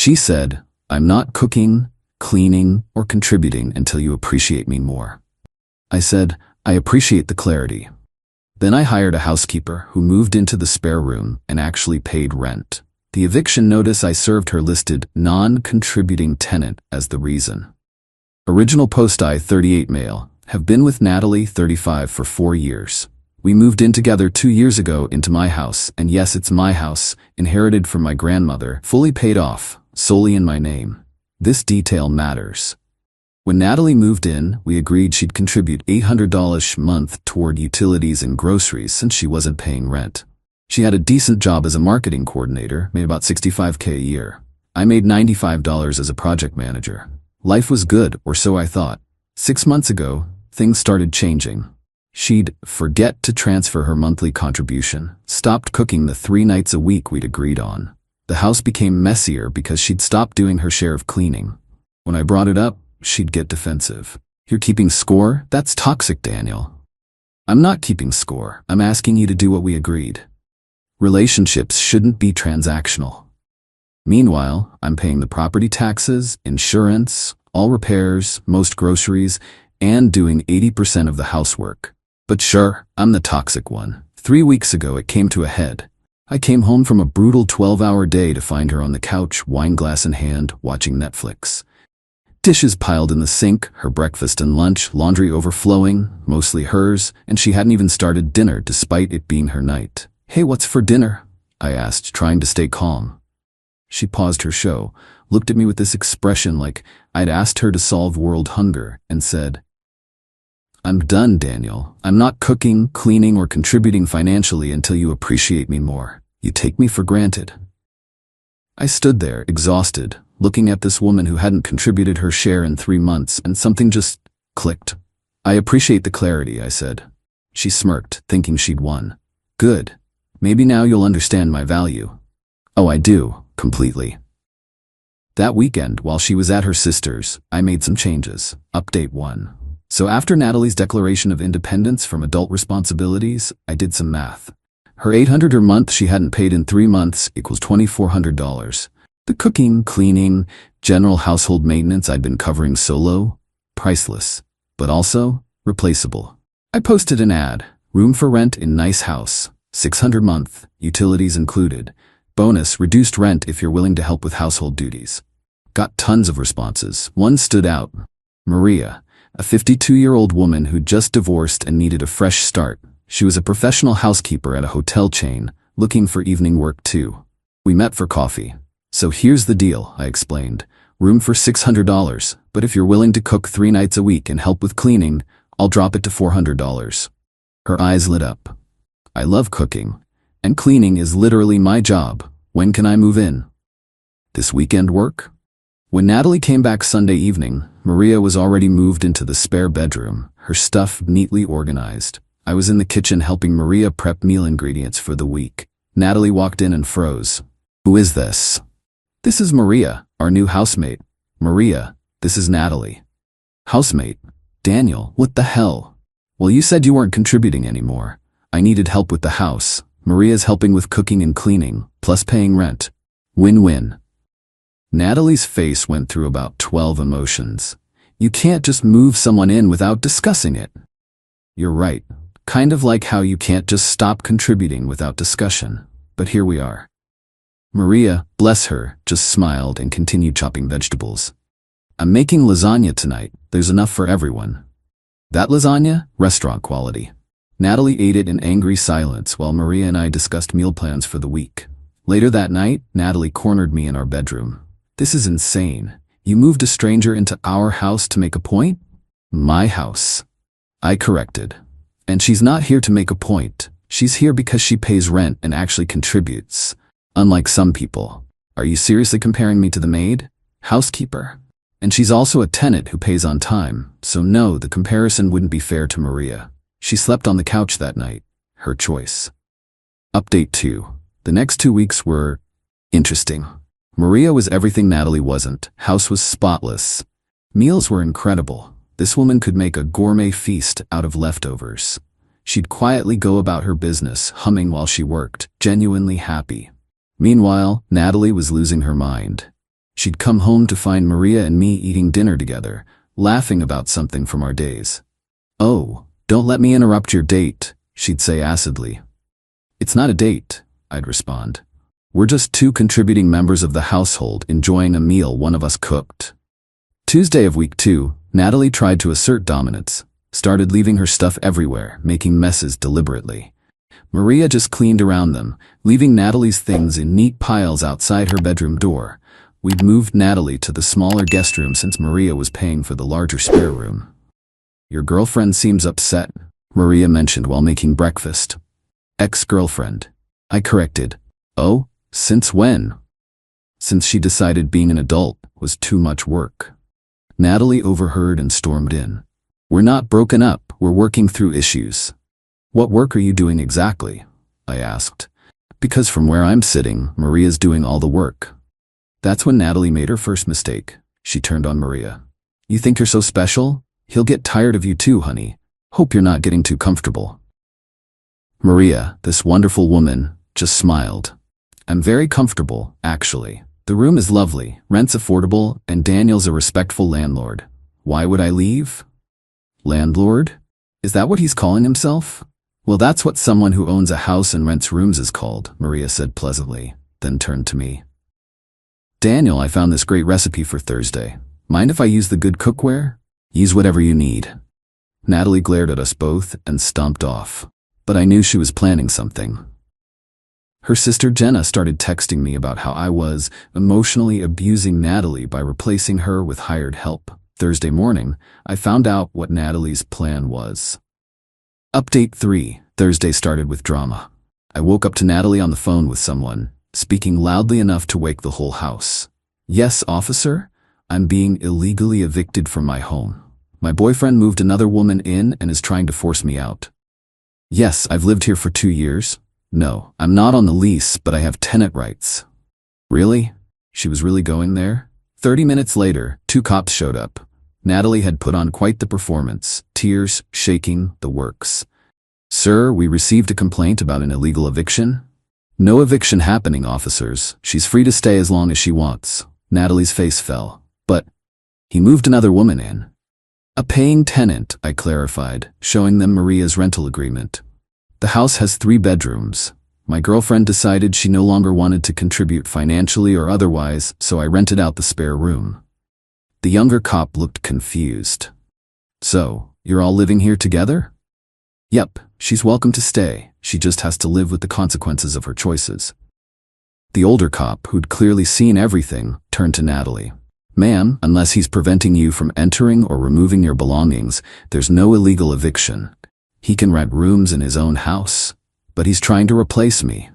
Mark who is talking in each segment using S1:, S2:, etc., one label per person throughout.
S1: She said, "I'm not cooking, cleaning, or contributing until you appreciate me more." I said, "I appreciate the clarity." Then I hired a housekeeper who moved into the spare room and actually paid rent. The eviction notice I served her listed non-contributing tenant as the reason. Original post I 38 male, have been with Natalie 35 for 4 years. We moved in together 2 years ago into my house, and yes, it's my house, inherited from my grandmother, fully paid off, solely in my name. This detail matters. When Natalie moved in, we agreed she'd contribute $800 a month toward utilities and groceries since she wasn't paying rent. She had a decent job as a marketing coordinator, made about $65K a year. I made $95 as a project manager. Life was good, or so I thought. 6 months ago, things started changing. She'd forget to transfer her monthly contribution, stopped cooking the 3 nights a week we'd agreed on. The house became messier because she'd stopped doing her share of cleaning. When I brought it up, she'd get defensive. "You're keeping score? That's toxic, Daniel." "I'm not keeping score. I'm asking you to do what we agreed. Relationships shouldn't be transactional." Meanwhile, I'm paying the property taxes, insurance, all repairs, most groceries, and doing 80% of the housework. But sure, I'm the toxic one. 3 weeks ago it came to a head. I came home from a brutal 12-hour day to find her on the couch, wine glass in hand, watching Netflix. Dishes piled in the sink, her breakfast and lunch, laundry overflowing, mostly hers, and she hadn't even started dinner despite it being her night. "Hey, what's for dinner?" I asked, trying to stay calm. She paused her show, looked at me with this expression like I'd asked her to solve world hunger, and said, "I'm done, Daniel. I'm not cooking, cleaning, or contributing financially until you appreciate me more. You take me for granted." I stood there, exhausted, looking at this woman who hadn't contributed her share in 3 months, and something just clicked. "I appreciate the clarity," I said. She smirked, thinking she'd won. "Good. Maybe now you'll understand my value." "Oh, I do, completely." That weekend, while she was at her sister's, I made some changes. Update 1. So after Natalie's declaration of independence from adult responsibilities, I did some math. Her $800 a month she hadn't paid in 3 months equals $2,400. The cooking, cleaning, general household maintenance I'd been covering solo, priceless, but also replaceable. I posted an ad, room for rent in nice house, $600 month, utilities included. Bonus, reduced rent if you're willing to help with household duties. Got tons of responses. One stood out. Maria, a 52-year-old woman who just divorced and needed a fresh start. She was a professional housekeeper at a hotel chain, looking for evening work too. We met for coffee. "So here's the deal," I explained. "Room for $600, but if you're willing to cook 3 nights a week and help with cleaning, I'll drop it to $400. Her eyes lit up. "I love cooking, and cleaning is literally my job. When can I move in?" "This weekend work?" When Natalie came back Sunday evening, Maria was already moved into the spare bedroom, her stuff neatly organized. I was in the kitchen helping Maria prep meal ingredients for the week. Natalie walked in and froze. "Who is this?" "This is Maria, our new housemate." "Maria, this is Natalie." "Housemate? Daniel, what the hell?" "Well, you said you weren't contributing anymore. I needed help with the house. Maria's helping with cooking and cleaning, plus paying rent. Win-win." Natalie's face went through about 12 emotions. You can't just move someone in without discussing it. You're right. Kind of like how you can't just stop contributing without discussion. But here we are. Maria, bless her, just smiled and continued chopping vegetables. "I'm making lasagna tonight. There's enough for everyone." "That lasagna? Restaurant quality." Natalie ate it in angry silence while Maria and I discussed meal plans for the week. Later that night, Natalie cornered me in our bedroom. "This is insane. You moved a stranger into our house to make a point?" "My house," I corrected. "And she's not here to make a point. She's here because she pays rent and actually contributes. Unlike some people." "Are you seriously comparing me to the maid? Housekeeper?" "And she's also a tenant who pays on time, so no, the comparison wouldn't be fair to Maria. She slept on the couch that night. Her choice." Update 2. The next 2 weeks were interesting. Maria was everything Natalie wasn't. House was spotless. Meals were incredible. This woman could make a gourmet feast out of leftovers. She'd quietly go about her business, humming while she worked, genuinely happy. Meanwhile, Natalie was losing her mind. She'd come home to find Maria and me eating dinner together, laughing about something from our days. "Oh, don't let me interrupt your date," she'd say acidly. "It's not a date," I'd respond. "We're just two contributing members of the household enjoying a meal one of us cooked." Tuesday of week 2, Natalie tried to assert dominance, started leaving her stuff everywhere, making messes deliberately. Maria just cleaned around them, leaving Natalie's things in neat piles outside her bedroom door. We'd moved Natalie to the smaller guest room since Maria was paying for the larger spare room. "Your girlfriend seems upset," Maria mentioned while making breakfast. "Ex-girlfriend," I corrected. "Oh, since when?" "Since she decided being an adult was too much work." Natalie overheard and stormed in. "We're not broken up, we're working through issues." "What work are you doing exactly?" I asked. Because from where I'm sitting, Maria's doing all the work. That's when Natalie made her first mistake. She turned on Maria. "You think you're so special? He'll get tired of you too, honey. Hope you're not getting too comfortable." Maria, this wonderful woman, just smiled. "I'm very comfortable, actually. The room is lovely, rent's affordable, and Daniel's a respectful landlord. Why would I leave?" "Landlord? Is that what he's calling himself?" "Well, that's what someone who owns a house and rents rooms is called," Maria said pleasantly, then turned to me. "Daniel, I found this great recipe for Thursday. Mind if I use the good cookware?" "Use whatever you need." Natalie glared at us both and stomped off. But I knew she was planning something. Her sister Jenna started texting me about how I was emotionally abusing Natalie by replacing her with hired help. Thursday morning, I found out what Natalie's plan was. Update 3. Thursday started with drama. I woke up to Natalie on the phone with someone, speaking loudly enough to wake the whole house. "Yes, officer? I'm being illegally evicted from my home. My boyfriend moved another woman in and is trying to force me out." "Yes, I've lived here for 2 years. No, I'm not on the lease, but I have tenant rights." "Really?" She was really going there? 30 minutes later, 2 cops showed up. Natalie had put on quite the performance, tears, shaking, the works. "Sir, we received a complaint about an illegal eviction." "No eviction happening, officers. She's free to stay as long as she wants." Natalie's face fell. "But he moved another woman in." "A paying tenant," I clarified, showing them Maria's rental agreement. "The house has 3 bedrooms. My girlfriend decided she no longer wanted to contribute financially or otherwise, so I rented out the spare room." The younger cop looked confused. "So, you're all living here together?" "Yep, she's welcome to stay. She just has to live with the consequences of her choices." The older cop, who'd clearly seen everything, turned to Natalie. "Ma'am, unless he's preventing you from entering or removing your belongings, there's no illegal eviction. He can rent rooms in his own house, but he's trying to replace me.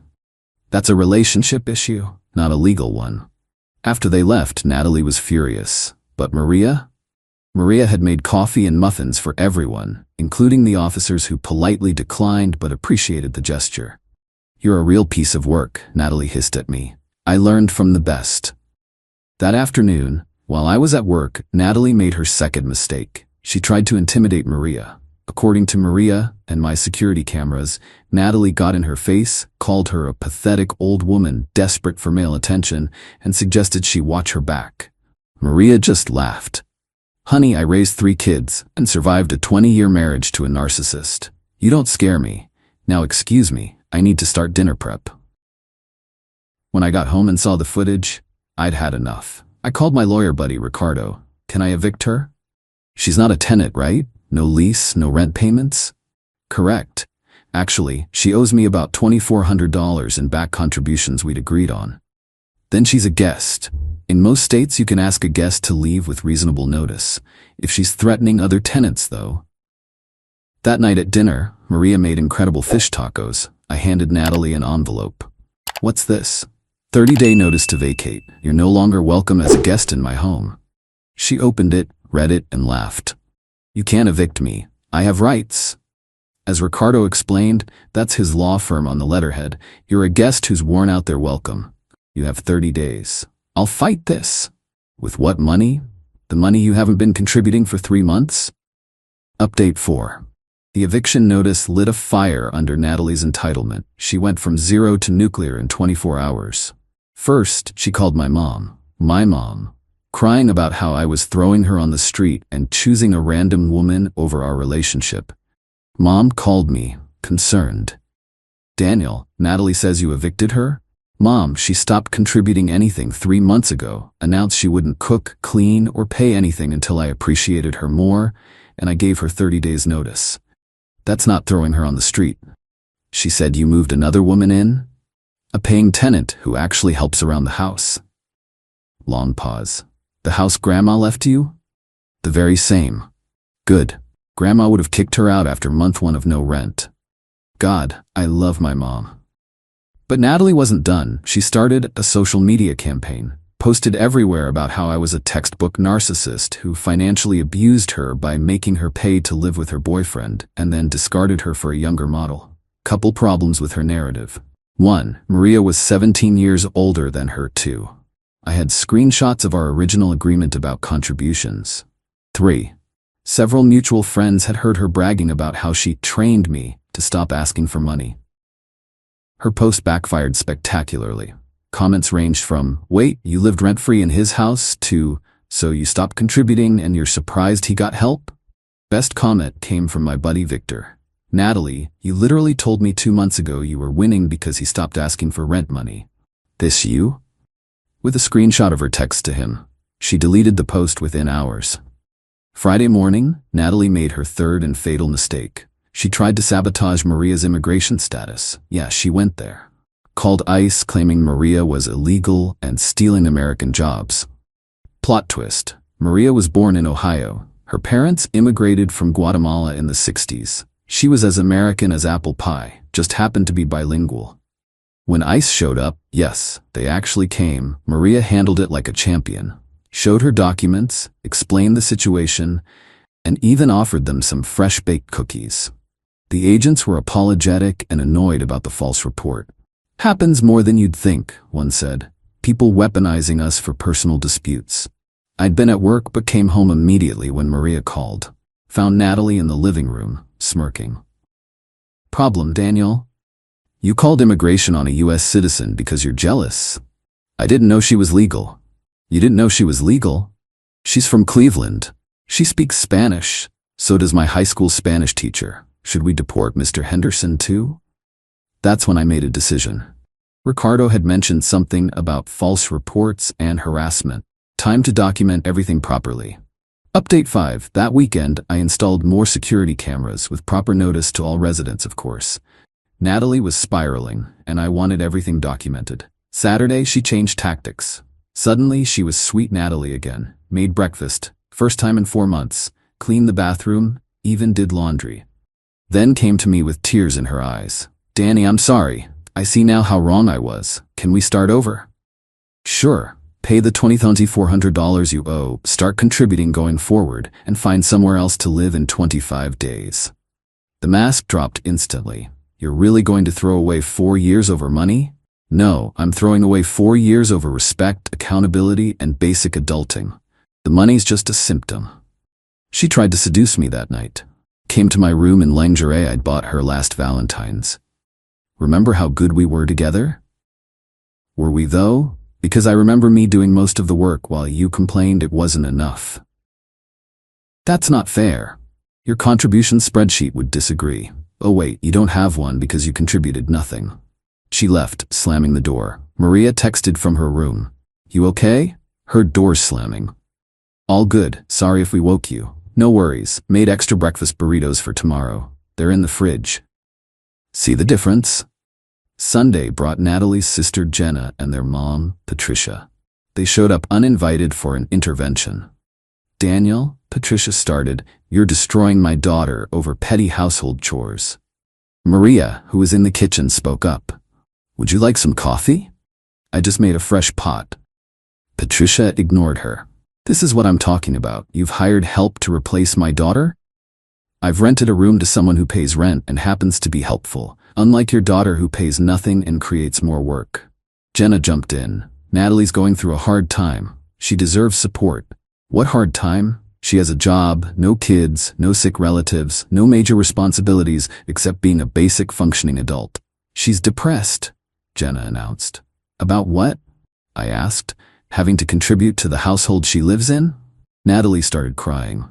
S1: That's a relationship issue, not a legal one." After they left, Natalie was furious. But Maria? Maria had made coffee and muffins for everyone, including the officers who politely declined but appreciated the gesture. "You're a real piece of work," Natalie hissed at me. "I learned from the best." That afternoon, while I was at work, Natalie made her second mistake. She tried to intimidate Maria. According to Maria and my security cameras, Natalie got in her face, called her a pathetic old woman desperate for male attention, and suggested she watch her back. Maria just laughed. "Honey, I raised 3 kids and survived a 20-year marriage to a narcissist. You don't scare me. Now excuse me, I need to start dinner prep." When I got home and saw the footage, I'd had enough. I called my lawyer buddy Ricardo. "Can I evict her?" "She's not a tenant, right? No lease, no rent payments?" "Correct. Actually, she owes me about $2,400 in back contributions we'd agreed on." "Then she's a guest. In most states, you can ask a guest to leave with reasonable notice. If she's threatening other tenants, though." That night at dinner, Maria made incredible fish tacos. I handed Natalie an envelope. "What's this?" 30-day notice to vacate. You're no longer welcome as a guest in my home." She opened it, read it, and laughed. "You can't evict me. I have rights." As Ricardo explained, that's his law firm on the letterhead. You're a guest who's worn out their welcome. You have 30 days. I'll fight this. With what money? The money you haven't been contributing for 3 months? Update 4. The eviction notice lit a fire under Natalie's entitlement. She went from 0 to nuclear in 24 hours. First, she called my mom. My mom, crying about how I was throwing her on the street and choosing a random woman over our relationship. Mom called me, concerned. Daniel, Natalie says you evicted her? Mom, she stopped contributing anything 3 months ago, announced she wouldn't cook, clean, or pay anything until I appreciated her more, and I gave her 30 days notice. That's not throwing her on the street. She said you moved another woman in? A paying tenant who actually helps around the house. Long pause. The house Grandma left you? The very same. Good. Grandma would have kicked her out after month 1 of no rent. God, I love my mom. But Natalie wasn't done. She started a social media campaign, posted everywhere about how I was a textbook narcissist who financially abused her by making her pay to live with her boyfriend and then discarded her for a younger model. Couple problems with her narrative. 1. Maria was 17 years older than her. 2. I had screenshots of our original agreement about contributions. 3. Several mutual friends had heard her bragging about how she trained me to stop asking for money. Her post backfired spectacularly. Comments ranged from, "Wait, you lived rent-free in his house," to, "So you stopped contributing and you're surprised he got help?" Best comment came from my buddy Victor. "Natalie, you literally told me 2 months ago you were winning because he stopped asking for rent money. This you?" With a screenshot of her text to him. She deleted the post within hours. Friday morning, Natalie made her third and fatal mistake. She tried to sabotage Maria's immigration status. Yeah, she went there. Called ICE claiming Maria was illegal and stealing American jobs. Plot twist. Maria was born in Ohio. Her parents immigrated from Guatemala in the 60s. She was as American as apple pie, just happened to be bilingual. When ICE showed up, yes, they actually came, Maria handled it like a champion. Showed her documents, explained the situation, and even offered them some fresh-baked cookies. The agents were apologetic and annoyed about the false report. "Happens more than you'd think," one said. "People weaponizing us for personal disputes." I'd been at work but came home immediately when Maria called. Found Natalie in the living room, smirking. "Problem, Daniel? You called immigration on a US citizen because you're jealous. I didn't know she was legal." "You didn't know she was legal? She's from Cleveland. She speaks Spanish. So does my high school Spanish teacher. Should we deport Mr. Henderson too?" That's when I made a decision. Ricardo had mentioned something about false reports and harassment. Time to document everything properly. Update 5. That weekend, I installed more security cameras with proper notice to all residents, of course. Natalie was spiraling, and I wanted everything documented. Saturday, she changed tactics. Suddenly, she was sweet Natalie again. Made breakfast, first time in 4 months, cleaned the bathroom, even did laundry. Then came to me with tears in her eyes. "Danny, I'm sorry. I see now how wrong I was. Can we start over?" "Sure. Pay the $20,400 you owe, start contributing going forward, and find somewhere else to live in 25 days. The mask dropped instantly. "You're really going to throw away 4 years over money?" "No, I'm throwing away 4 years over respect, accountability, and basic adulting. The money's just a symptom." She tried to seduce me that night. Came to my room in lingerie I'd bought her last Valentine's. "Remember how good we were together?" "Were we though? Because I remember me doing most of the work while you complained it wasn't enough." "That's not fair. Your contribution spreadsheet would disagree." "Oh wait, you don't have one because you contributed nothing." She left, slamming the door. Maria texted from her room. "You okay?" Heard doors slamming. "All good, sorry if we woke you." "No worries, made extra breakfast burritos for tomorrow. They're in the fridge." See the difference? Sunday brought Natalie's sister Jenna and their mom, Patricia. They showed up uninvited for an intervention. "Daniel," Patricia started, "you're destroying my daughter over petty household chores." Maria, who was in the kitchen, spoke up. "Would you like some coffee? I just made a fresh pot." Patricia ignored her. "This is what I'm talking about. You've hired help to replace my daughter? I've rented a room to someone who pays rent and happens to be helpful, unlike your daughter who pays nothing and creates more work." Jenna jumped in. "Natalie's going through a hard time. She deserves support." "What hard time? She has a job, no kids, no sick relatives, no major responsibilities except being a basic functioning adult." "She's depressed," Jenna announced. "About what?" I asked. Having to contribute to the household she lives in? Natalie started crying.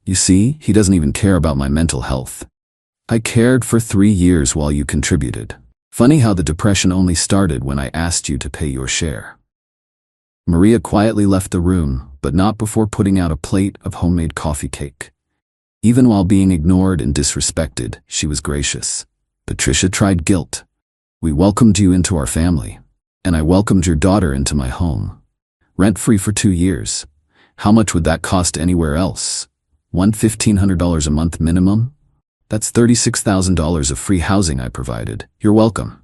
S1: You see, he doesn't even care about my mental health. I cared for 3 years while you contributed. Funny how the depression only started when I asked you to pay your share. Maria quietly left the room, but not before putting out a plate of homemade coffee cake. Even while being ignored and disrespected, she was gracious. Patricia tried guilt. We welcomed you into our family, and I welcomed your daughter into my home. Rent-free for 2 years. How much would that cost anywhere else? $1,500 a month minimum? That's $36,000 of free housing I provided. You're welcome.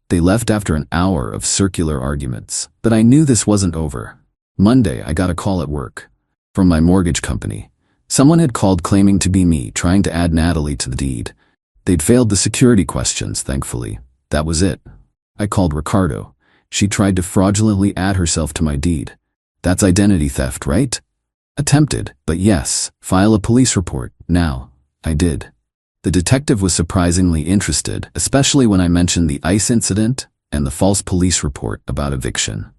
S1: They left after an hour of circular arguments, but I knew this wasn't over. Monday, I got a call at work from my mortgage company. Someone had called claiming to be me, trying to add Natalie to the deed. They'd failed the security questions, thankfully. That was it. I called Ricardo. She tried to fraudulently add herself to my deed. That's identity theft, right? Attempted, but yes, file a police report. Now, I did. The detective was surprisingly interested, especially when I mentioned the ICE incident and the false police report about eviction.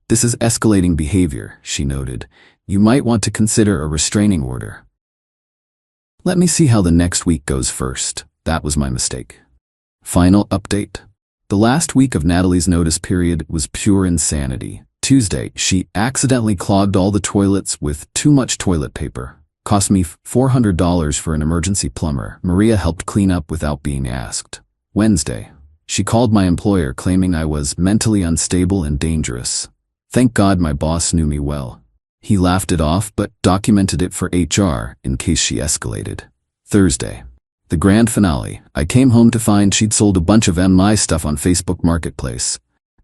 S1: This is escalating behavior, she noted. You might want to consider a restraining order. Let me see how the next week goes first. That was my mistake. Final update. The last week of Natalie's notice period was pure insanity. Tuesday, she accidentally clogged all the toilets with too much toilet paper. Cost me $400 for an emergency plumber. Maria helped clean up without being asked. Wednesday, she called my employer claiming I was mentally unstable and dangerous. Thank God my boss knew me well. He laughed it off but documented it for HR in case she escalated. Thursday, the grand finale. I came home to find she'd sold a bunch of MI stuff on Facebook Marketplace.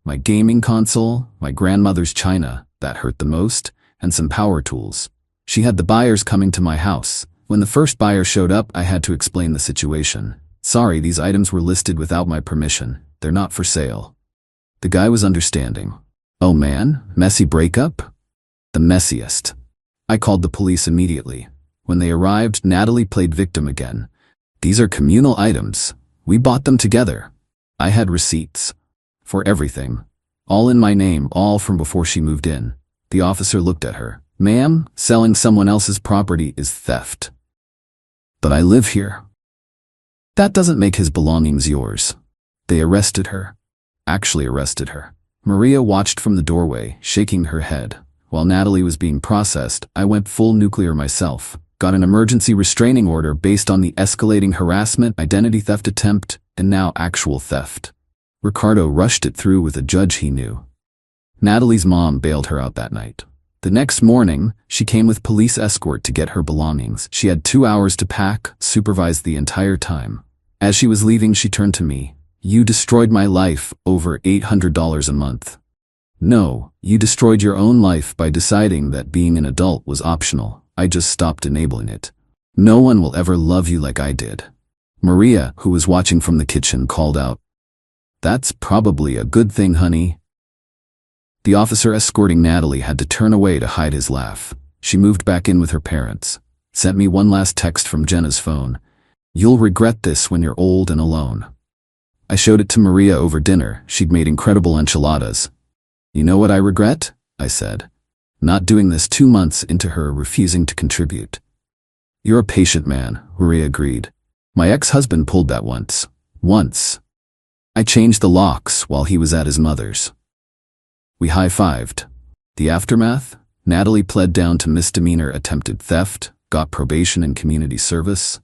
S1: My gaming console, my grandmother's china, that hurt the most, and some power tools. She had the buyers coming to my house. When the first buyer showed up, I had to explain the situation. Sorry, these items were listed without my permission. They're not for sale. The guy was understanding. Oh man, messy breakup? The messiest. I called the police immediately. When they arrived, Natalie played victim again. These are communal items. We bought them together. I had receipts. For everything. All in my name, all from before she moved in. The officer looked at her. Ma'am, selling someone else's property is theft. But I live here. That doesn't make his belongings yours. They arrested her. Actually arrested her. Maria watched from the doorway, shaking her head. While Natalie was being processed, I went full nuclear myself. Got an emergency restraining order based on the escalating harassment, identity theft attempt, and now actual theft. Ricardo rushed it through with a judge he knew. Natalie's mom bailed her out that night. The next morning, she came with police escort to get her belongings. She had 2 hours to pack, supervised the entire time. As she was leaving, she turned to me. You destroyed my life, over $800 a month. No, you destroyed your own life by deciding that being an adult was optional. I just stopped enabling it. No one will ever love you like I did. Maria, who was watching from the kitchen, called out. That's probably a good thing, honey. The officer escorting Natalie had to turn away to hide his laugh. She moved back in with her parents. Sent me one last text from Jenna's phone. You'll regret this when you're old and alone. I showed it to Maria over dinner. She'd made incredible enchiladas. You know what I regret? I said. Not doing this 2 months into her refusing to contribute. You're a patient man, Maria agreed. My ex-husband pulled that once. Once. I changed the locks while he was at his mother's. We high-fived. The aftermath? Natalie pled down to misdemeanor attempted theft, got probation and community service.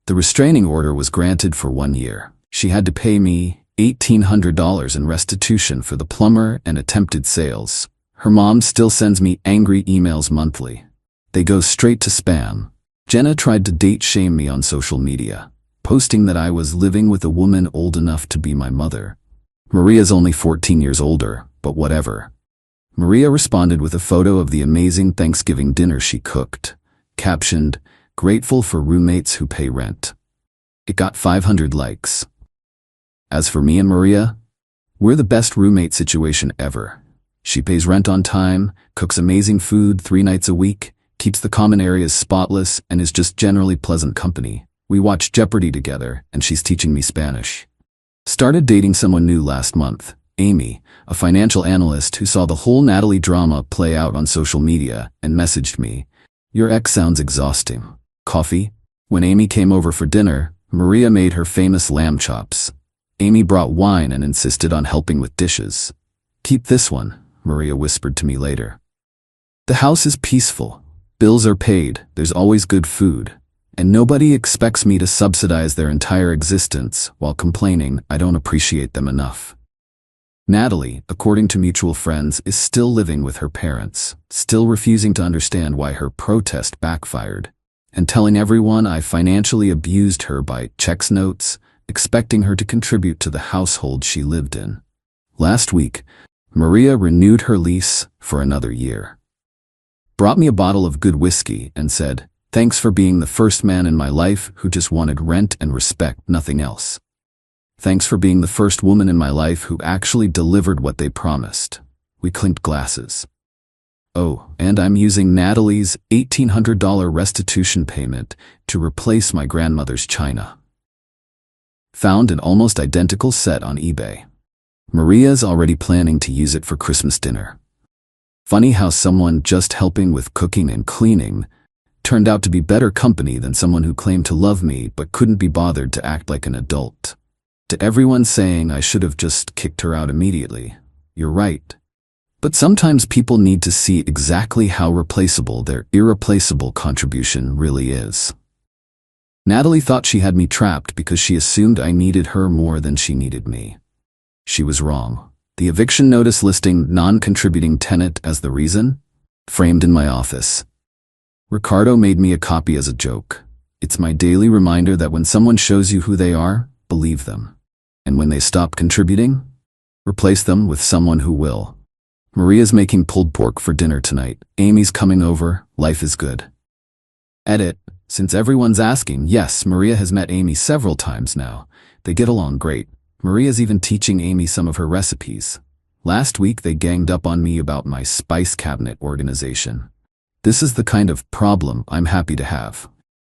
S1: The restraining order was granted for 1 year. She had to pay me $1,800 in restitution for the plumber and attempted sales. Her mom still sends me angry emails monthly. They go straight to spam. Jenna tried to date shame me on social media, posting that I was living with a woman old enough to be my mother. Maria's only 14 years older, but whatever. Maria responded with a photo of the amazing Thanksgiving dinner she cooked, captioned, "Grateful for roommates who pay rent." It got 500 likes. As for me and Maria, we're the best roommate situation ever. She pays rent on time, cooks amazing food 3 nights a week, keeps the common areas spotless, and is just generally pleasant company. We watch Jeopardy together, and she's teaching me Spanish. Started dating someone new last month. Amy, a financial analyst who saw the whole Natalie drama play out on social media, and messaged me, "Your ex sounds exhausting. Coffee?" When Amy came over for dinner, Maria made her famous lamb chops. Amy brought wine and insisted on helping with dishes. "Keep this one," Maria whispered to me later. "The house is peaceful. Bills are paid, there's always good food, and nobody expects me to subsidize their entire existence while complaining I don't appreciate them enough." Natalie, according to mutual friends, is still living with her parents, still refusing to understand why her protest backfired, and telling everyone I financially abused her by checks notes, expecting her to contribute to the household she lived in. Last week, Maria renewed her lease for another year. Brought me a bottle of good whiskey and said, "Thanks for being the first man in my life who just wanted rent and respect, nothing else. Thanks for being the first woman in my life who actually delivered what they promised." We clinked glasses. "Oh, and I'm using Natalie's $1,800 restitution payment to replace my grandmother's china. Found an almost identical set on eBay. Maria's already planning to use it for Christmas dinner." Funny how someone just helping with cooking and cleaning turned out to be better company than someone who claimed to love me but couldn't be bothered to act like an adult. To everyone saying I should have just kicked her out immediately, you're right. But sometimes people need to see exactly how replaceable their irreplaceable contribution really is. Natalie thought she had me trapped because she assumed I needed her more than she needed me. She was wrong. The eviction notice listing non-contributing tenant as the reason? Framed in my office. Ricardo made me a copy as a joke. It's my daily reminder that when someone shows you who they are, believe them. And when they stop contributing, replace them with someone who will. Maria's making pulled pork for dinner tonight. Amy's coming over. Life is good. Edit. Since everyone's asking, yes, Maria has met Amy several times now. They get along great. Maria's even teaching Amy some of her recipes. Last week they ganged up on me about my spice cabinet organization. This is the kind of problem I'm happy to have.